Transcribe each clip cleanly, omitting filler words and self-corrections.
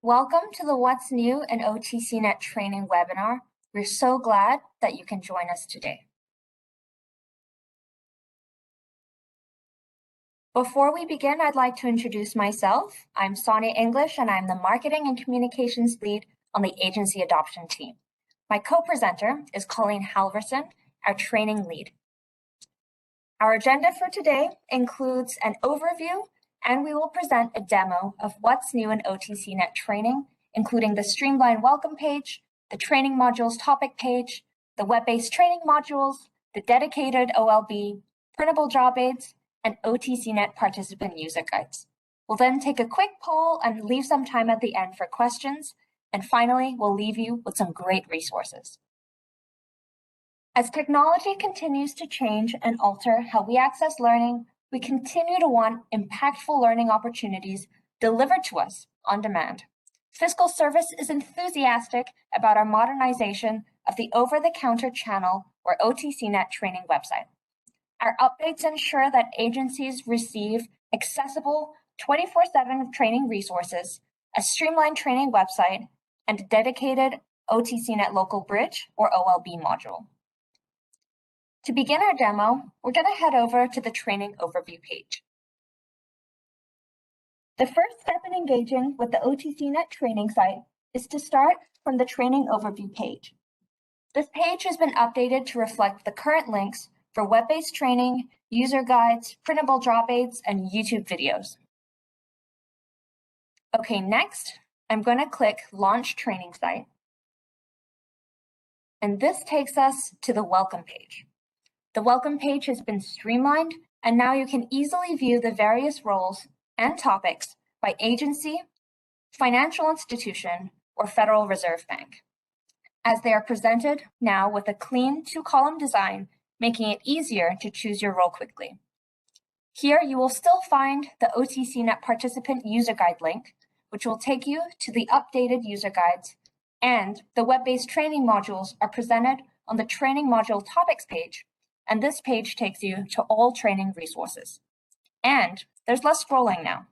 Welcome to the What's New in OTCnet Training webinar. We're so glad that you can join us today. Before we begin, I'd like to introduce myself. I'm Sonia English, and I'm the Marketing and Communications Lead on the Agency Adoption team. My co-presenter is Colleen Halverson, our Training Lead. Our agenda for today includes an overview, and we will present a demo of what's new in OTCnet Training, including the streamlined welcome page, the training modules topic page, the web-based training modules, the dedicated OLB, printable job aids, and OTCnet participant user guides. We'll then take a quick poll and leave some time at the end for questions. And finally, we'll leave you with some great resources. As technology continues to change and alter how we access learning, we continue to want impactful learning opportunities delivered to us on demand. Fiscal Service is enthusiastic about our modernization of the over-the-counter channel or OTCnet training website. Our updates ensure that agencies receive accessible 24/7 training resources, a streamlined training website, and a dedicated OTCnet local bridge or OLB module. To begin our demo, we're going to head over to the training overview page. The first step in engaging with the OTCnet training site is to start from the training overview page. This page has been updated to reflect the current links for web-based training, user guides, printable job aids, and YouTube videos. Okay, next, I'm going to click Launch Training Site. And this takes us to the welcome page. The welcome page has been streamlined, and now you can easily view the various roles and topics by agency, financial institution, or Federal Reserve Bank, as they are presented now with a clean two-column design, making it easier to choose your role quickly. Here, you will still find the OTCnet Participant User Guide link, which will take you to the updated user guides, and the web-based training modules are presented on the Training Module Topics page, and this page takes you to all training resources. And there's less scrolling now.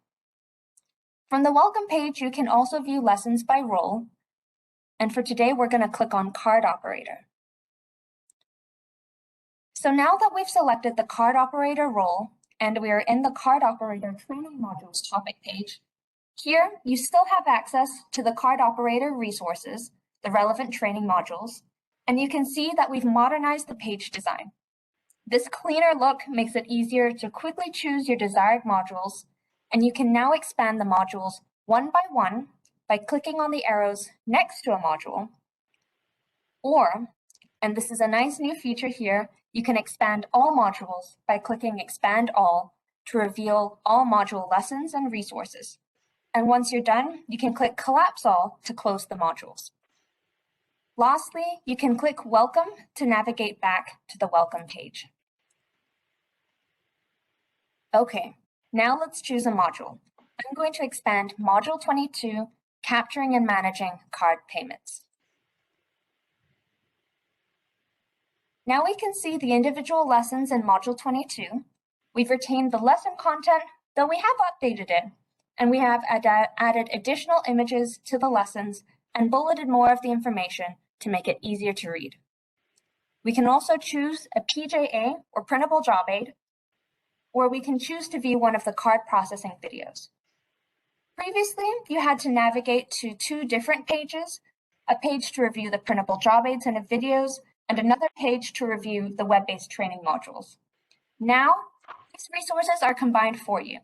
From the welcome page, you can also view lessons by role, and for today, we're going to click on Card Operator. So now that we've selected the Card Operator role, and we are in the Card Operator Training Modules topic page, here you still have access to the Card Operator resources, the relevant training modules, and you can see that we've modernized the page design. This cleaner look makes it easier to quickly choose your desired modules, and you can now expand the modules one by one by clicking on the arrows next to a module, or, and this is a nice new feature here, you can expand all modules by clicking Expand All to reveal all module lessons and resources. And once you're done, you can click Collapse All to close the modules. Lastly, you can click Welcome to navigate back to the welcome page. Okay, now let's choose a module. I'm going to expand Module 22, Capturing and Managing Card Payments. Now we can see the individual lessons in Module 22. We've retained the lesson content, though we have updated it, and we have added additional images to the lessons and bulleted more of the information to make it easier to read. We can also choose a PJA or printable job aid, or we can choose to view one of the card processing videos. Previously, you had to navigate to two different pages, a page to review the printable job aids and videos, and another page to review the web-based training modules. Now, these resources are combined for you,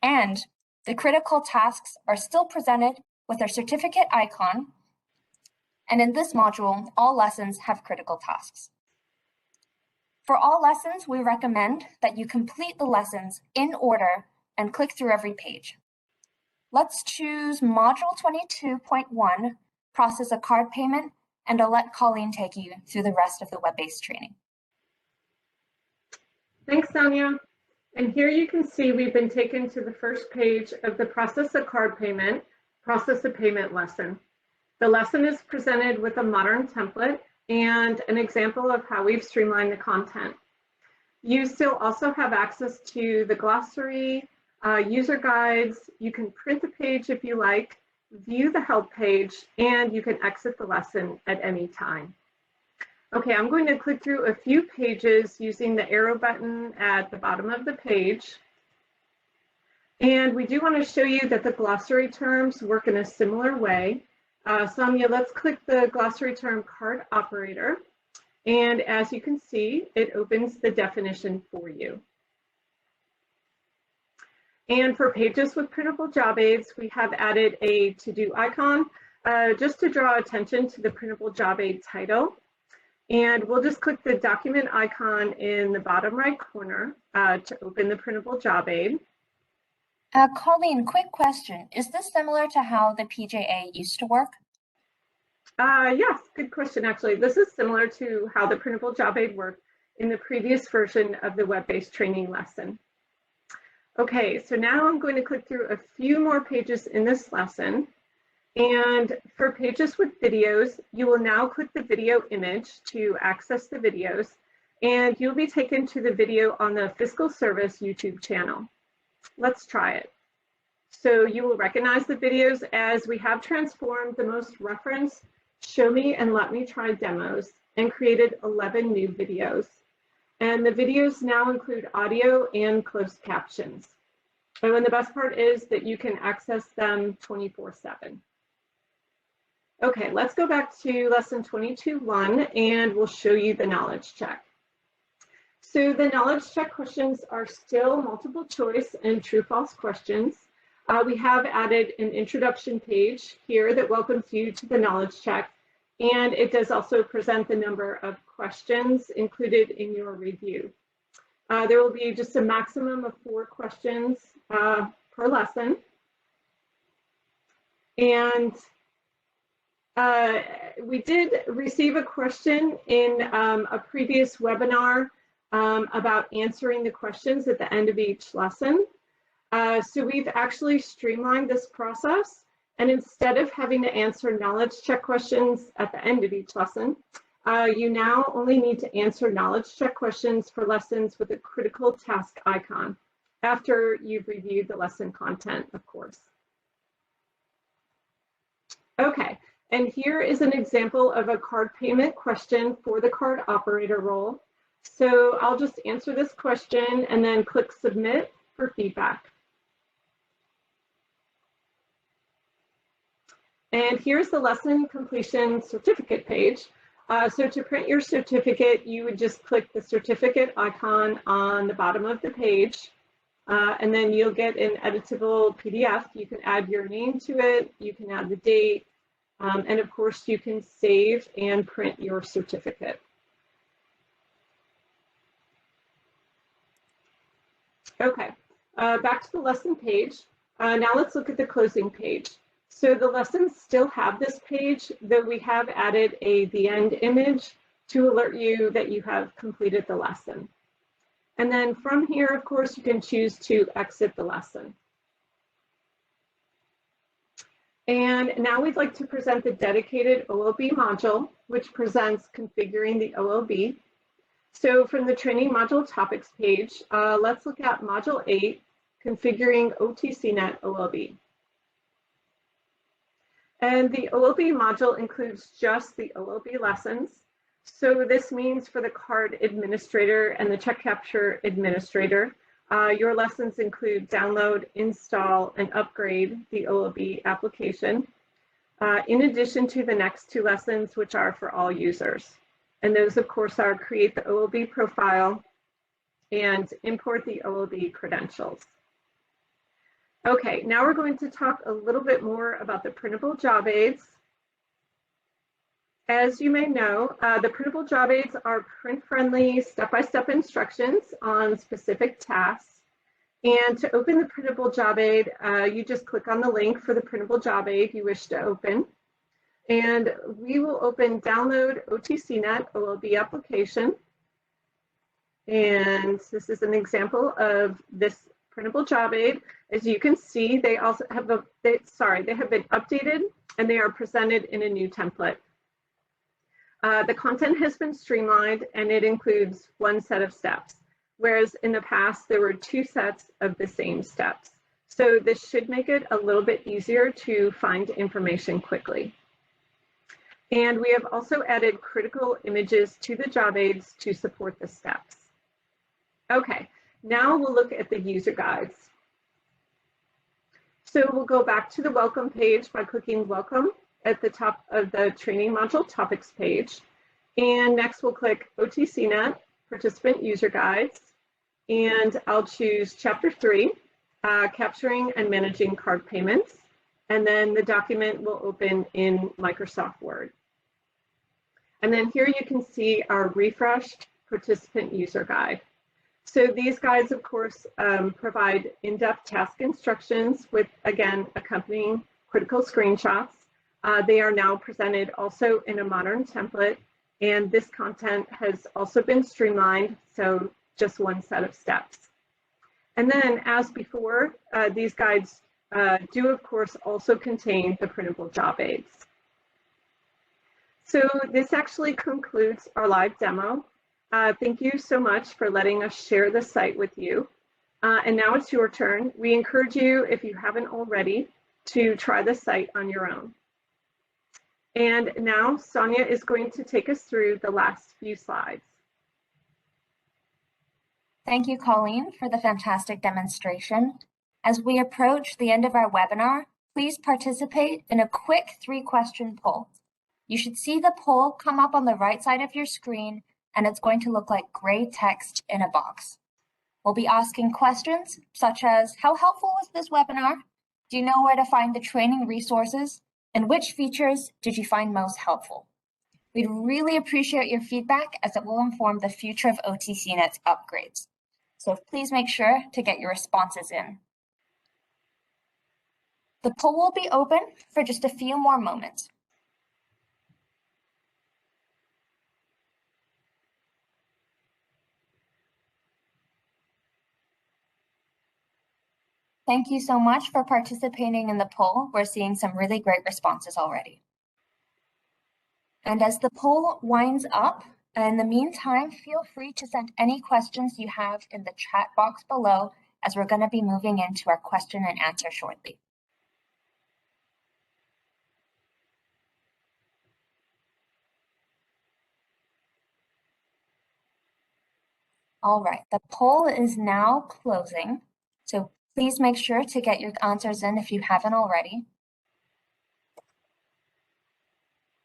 and the critical tasks are still presented with our certificate icon, and in this module, all lessons have critical tasks. For all lessons, we recommend that you complete the lessons in order and click through every page. Let's choose Module 22.1, Process a Card Payment, and I'll let Colleen take you through the rest of the web-based training. Thanks, Sonia. And here you can see we've been taken to the first page of the Process a Card Payment, Process a Payment lesson. The lesson is presented with a modern template and an example of how we've streamlined the content. You still also have access to the glossary, user guides, you can print the page if you like, view the help page, and you can exit the lesson at any time. Okay, I'm going to click through a few pages using the arrow button at the bottom of the page. And we do want to show you that the glossary terms work in a similar way. Sonia, let's click the glossary term card operator. And as you can see, it opens the definition for you. And for pages with printable job aids, we have added a to-do icon just to draw attention to the printable job aid title. And we'll just click the document icon in the bottom right corner to open the printable job aid. Colleen, quick question. Is this similar to how the PJA used to work? Yes, good question, actually. This is similar to how the printable job aid worked in the previous version of the web-based training lesson. Okay, so now I'm going to click through a few more pages in this lesson. And for pages with videos, you will now click the video image to access the videos, and you'll be taken to the video on the Fiscal Service YouTube channel. Let's try it. So you will recognize the videos as we have transformed the most referenced Show Me and Let Me Try demos and created 11 new videos. And the videos now include audio and closed captions. And the best part is that you can access them 24/7. Okay, let's go back to lesson 22.1 and we'll show you the knowledge check. So the knowledge check questions are still multiple choice and true/false questions. We have added an introduction page here that welcomes you to the knowledge check, and it does also present the number of questions included in your review. There will be just a maximum of 4 questions per lesson. And we did receive a question in a previous webinar about answering the questions at the end of each lesson. So we've actually streamlined this process, and instead of having to answer knowledge check questions at the end of each lesson, you now only need to answer knowledge check questions for lessons with a critical task icon after you've reviewed the lesson content, of course. Okay. And here is an example of a card payment question for the card operator role. So I'll just answer this question and then click submit for feedback. And here's the lesson completion certificate page. So to print your certificate, you would just click the certificate icon on the bottom of the page. And then you'll get an editable PDF. You can add your name to it. You can add the date. And of course, you can save and print your certificate. Okay, back to the lesson page. Now let's look at the closing page. So the lessons still have this page, though we have added the end image to alert you that you have completed the lesson. And then from here, of course, you can choose to exit the lesson. And now we'd like to present the dedicated OLB module, which presents configuring the OLB. So from the training module topics page, let's look at module 8, configuring OTCnet OLB. And the OLB module includes just the OLB lessons. So this means for the card administrator and the check capture administrator, your lessons include download, install, and upgrade the OLB application, in addition to the next 2 lessons, which are for all users. And those, of course, are create the OLB profile and import the OLB credentials. Okay, now we're going to talk a little bit more about the printable job aids. As you may know, the printable job aids are print-friendly, step-by-step instructions on specific tasks. And to open the printable job aid, you just click on the link for the printable job aid you wish to open. And we will open Download OTCnet OLB Application. And this is an example of this printable job aid. As you can see, they also have they have been updated and they are presented in a new template. The content has been streamlined and it includes 1 set of steps. whereas in the past there were 2 sets of the same steps. So this should make it a little bit easier to find information quickly. And we have also added critical images to the job aids to support the steps. Okay, now we'll look at the user guides. So we'll go back to the welcome page by clicking welcome at the top of the training module topics page. And next we'll click OTCnet participant user guides. And I'll choose chapter 3, capturing and managing card payments. And then the document will open in Microsoft Word. And then here you can see our refreshed participant user guide. So these guides, of course, provide in-depth task instructions with, again, accompanying critical screenshots. They are now presented also in a modern template, and this content has also been streamlined, so just one set of steps. And then, as before, these guides do, of course, also contain the printable job aids. So this actually concludes our live demo. Thank you so much for letting us share the site with you. And now it's your turn. We encourage you, if you haven't already, to try the site on your own. And now Sonia is going to take us through the last few slides. Thank you, Colleen, for the fantastic demonstration. As we approach the end of our webinar, please participate in a quick 3-question poll. You should see the poll come up on the right side of your screen, and it's going to look like gray text in a box. We'll be asking questions such as, how helpful was this webinar? Do you know where to find the training resources? And which features did you find most helpful? We'd really appreciate your feedback, as it will inform the future of OTCnet's upgrades. So please make sure to get your responses in. The poll will be open for just a few more moments. Thank you so much for participating in the poll. We're seeing some really great responses already. And as the poll winds up, in the meantime, feel free to send any questions you have in the chat box below, as we're going to be moving into our question and answer shortly. All right, the poll is now closing, so please make sure to get your answers in if you haven't already.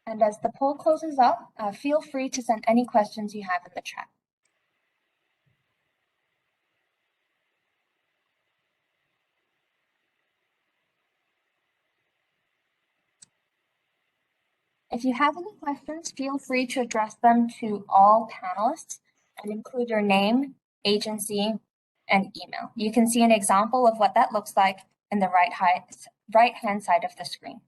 And as the poll closes up, feel free to send any questions you have in the chat. If you have any questions, feel free to address them to all panelists and include your name, agency, and email. You can see an example of what that looks like in the right-hand side of the screen.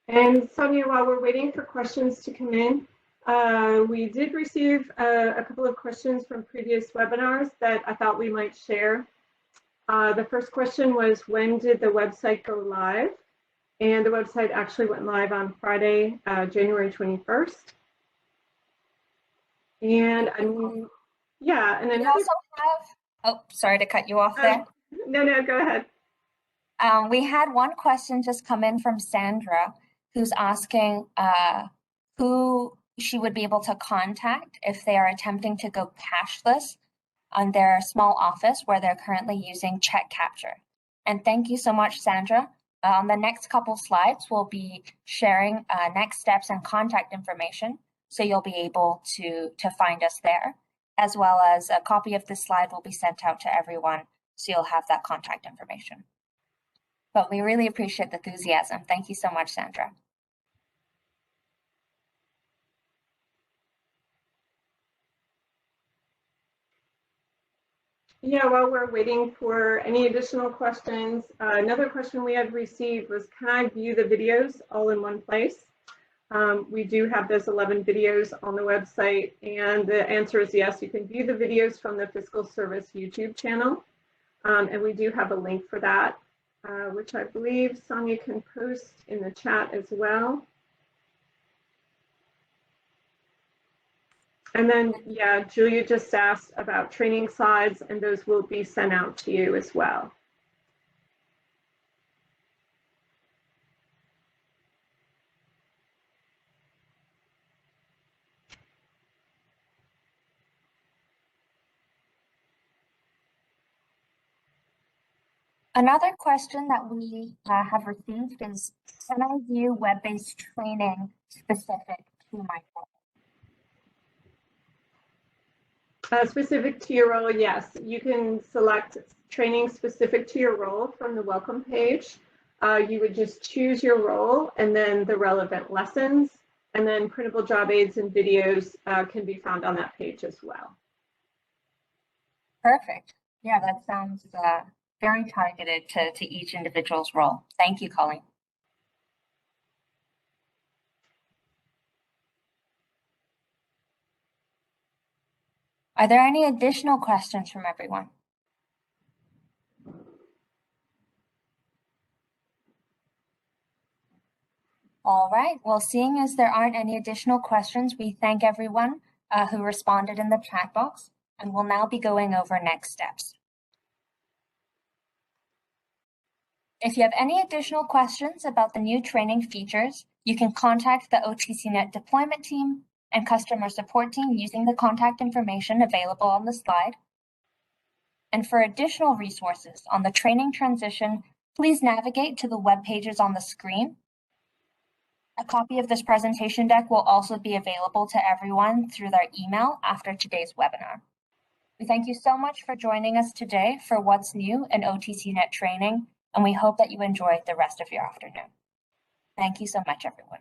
And Sonia, while we're waiting for questions to come in, we did receive a couple of questions from previous webinars that I thought we might share. The first question was, when did the website go live? And the website actually went live on Friday, January 21st. And yeah, and then we also have, oh, sorry to cut you off there. No, go ahead. We had one question just come in from Sandra, who's asking who she would be able to contact if they are attempting to go cashless on their small office where they're currently using check capture. And thank you so much, Sandra. On the next couple slides, we'll be sharing next steps and contact information, so you'll be able to find us there, as well as a copy of this slide will be sent out to everyone, so you'll have that contact information. But we really appreciate the enthusiasm. Thank you so much, Sandra. Yeah, while we're waiting for any additional questions, another question we had received was, can I view the videos all in one place? We do have those 11 videos on the website, and the answer is yes, you can view the videos from the Fiscal Service YouTube channel. And we do have a link for that, which I believe Sonia can post in the chat as well. And then, yeah, Julia just asked about training slides, and those will be sent out to you as well. Another question that we have received is, can I view web-based training specific to my role? Specific to your role, yes. You can select training specific to your role from the welcome page. You would just choose your role and then the relevant lessons, and then printable job aids and videos can be found on that page as well. Perfect. Yeah, that sounds very targeted to each individual's role. Thank you, Colleen. Are there any additional questions from everyone? All right, well, seeing as there aren't any additional questions, we thank everyone who responded in the chat box, and we'll now be going over next steps. If you have any additional questions about the new training features, you can contact the OTCnet deployment team and customer support team using the contact information available on the slide. And for additional resources on the training transition, please navigate to the web pages on the screen. A copy of this presentation deck will also be available to everyone through their email after today's webinar. We thank you so much for joining us today for What's New in OTCnet Training, and we hope that you enjoy the rest of your afternoon. Thank you so much, everyone.